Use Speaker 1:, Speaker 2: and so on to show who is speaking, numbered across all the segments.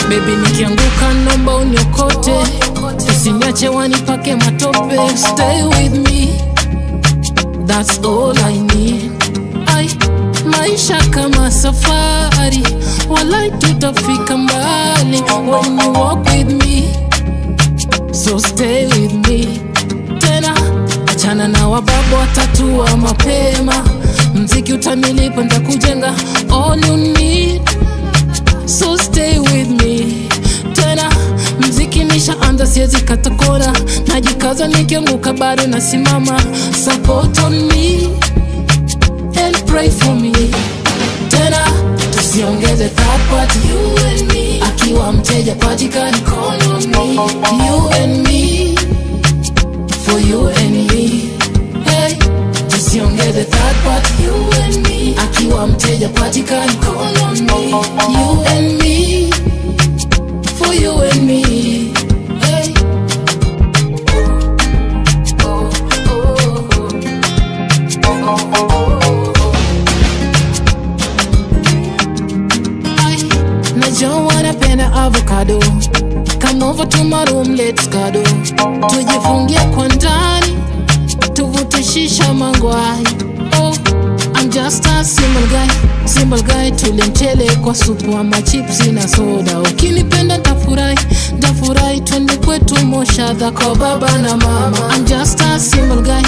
Speaker 1: Baby nikianguka nomba uniokote, usiniache wanipake matope. Stay with me, that's all I need. Maisha kama safari, walai tutafika mbali when you walk with me. So stay with me. Tena achana na wababu watatu wa mapema. Mziki utanilipa nitakujenga, all you need. So stay with me. Tena mziki nishaanza siezi kata kona, najikaza nikianguka bado nasimama. Support on me and pray for me. Tena tusiongeze third party, you and me. Akiwa mteja patikani, call on me. You and me, for you and me. Hey, tusiongeze third party, you and me. Akiwa mteja patikani, call on me. You and me, for you and me. Hey. Najua wanapenda avocado. Come over to my room, let's cuddle. Tujifungie kwa ndani, tuvute shisha mangwai. Oh, I'm just a simple guy. Tule mchele kwa supu ama chipsi na soda. Ukinipenda ntafurahi, twende kwetu Moshadha kwa baba na mama. I'm just a simple guy.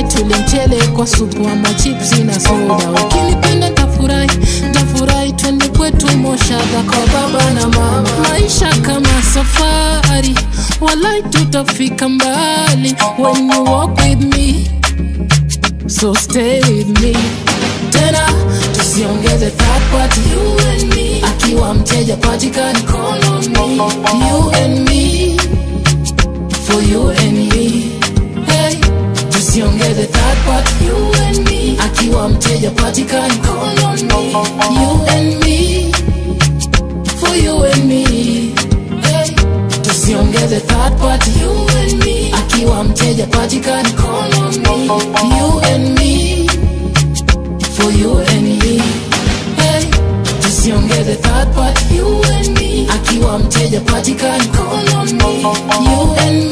Speaker 1: Tule mchele kwa supu ama chipsi na soda. Ukinipenda ntafurahi, twende kwetu Moshadha kwa baba na mama. Maisha kama safari, walai tutafika mbali when you walk with me. So stay with me. Tena tusiongeze third party, you and me. Akiwa mteja patikani, call on me. You and me, for you and me. Hey, tusiongeze third party, you and me. Akiwa mteja patikani, call on me. You and me, for you and me. Hey, tusiongeze third party, you and me. Akiwa mteja patikani, call on me. You and me, for you and me. Hey, tusiongeze third party, you and me. Akiwa mteja patikani, call on me. You and me.